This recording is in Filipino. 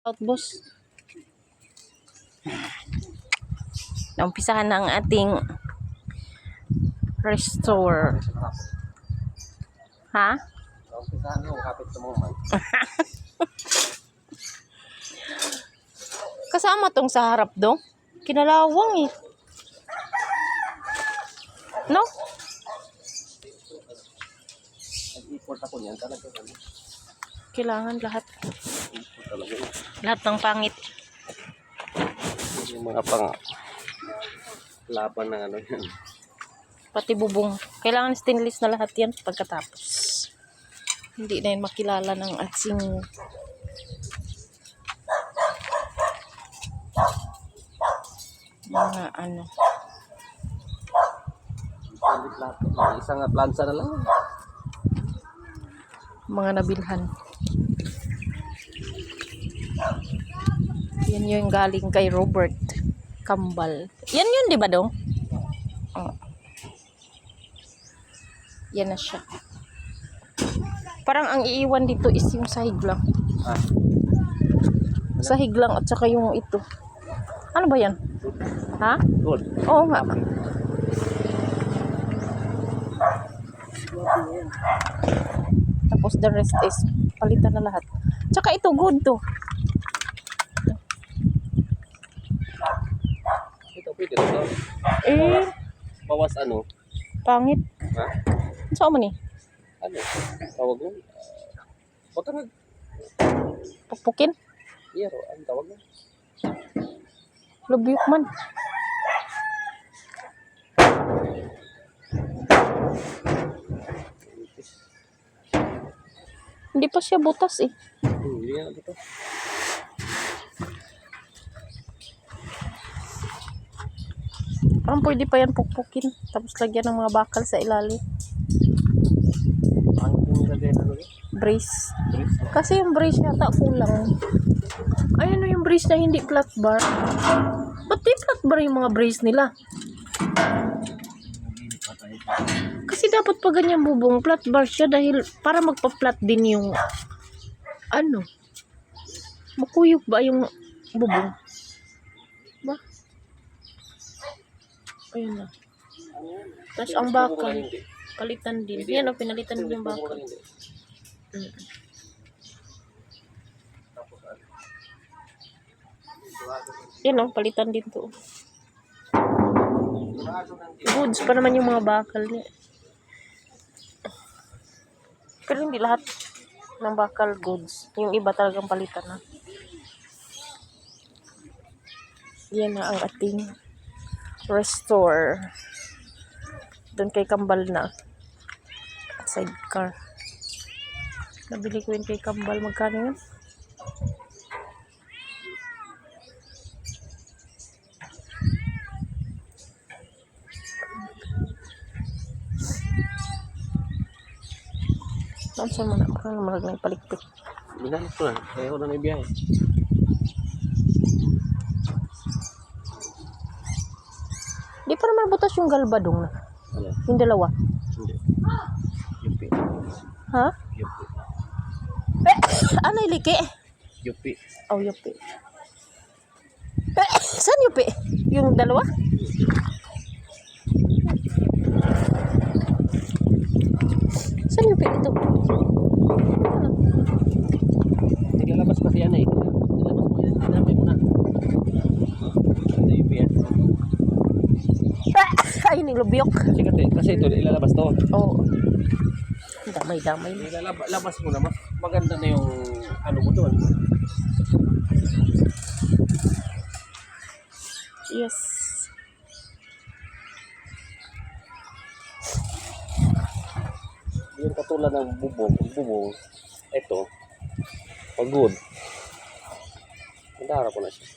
Out boss. Naumpisahan na ang ating restore. Ha? Naumpisahan mo, kapit sa mga Kasama tong sa harap do. Kinalawang eh. No? Nag-import ako niyan talaga. Kailangan lahat. Talaga. Lahat ng pangit. Yung mga pang laban ng ano yan. Pati bubong. Kailangan stainless na lahat yan pagkatapos. Hindi na yun makilala ng ating mga ano. Isang plansa na lang. Mga nabilhan. Yan yung galing kay Robert Kambal. Yan yun, di ba dong? Oh. Yan na siya. Parang ang iiwan dito is yung sahig lang. Ah. Sahig lang at saka yung ito. Ano ba yan? Ha? Good. Oo nga. Tapos the rest is palitan na lahat. Tsaka ito good to. Ito pwede ito. Eh, Bawas ano? pangit. Ha? Saan mo ni? Ano? Tawag mo? Baka nag... Pukpukin? Iyaro, ang tawag mo? Lubyok man. Hindi pa siya butas eh. Hindi yan ito. Parang pwede pa yan pukpukin. Tapos lagyan ng mga bakal sa ilalim. Ano yung nilagay na ano? Brace. Brace? Kasi yung brace yata kulang. Ayun na yung brace na hindi flat bar. Ba't di flat bar yung mga brace nila? Kasi dapat pa ganyan bubong flat bar siya dahil para magpa-flat din yung ano. Makuyog ba yung bubong? Ba? Ayun na. Tapos ang bakal palitan din. Yan o, pinalitan din yung bakal. Yan o, palitan din to. Goods pa naman yung mga bakal niya. Pero hindi lahat ng bakal goods. Yung iba talagang palitan na. Yan na ang ating restore. Doon kay Kambal na. Sidecar. Nabili ko yun kay Kambal. Magkano yun? Saan mo na? Parang marag na ipalikpik. Binalik ko na. Kaya ko na naibiyahe. Di pa naman butas yung galbadong na. Ano? Yung dalawa. Hindi. Yupi. Ha? Yupi. Ano iliki? Yupi. Oh, yupi. Saan yupi? Yung dalawa? Saan yupi ito? Nilalabas kasi yan eh. Nilalabas mo yan. Dinamay mo na. Ito yupi yan. Ay, nilubyok. Kasi ito ilalabas to. Oo. Damay-damay. Ilalabas mo na. Mas maganda na yung ano mo doon. Yes. Yung katulad ng bubong, ito, pagod. Nandara ko na siya.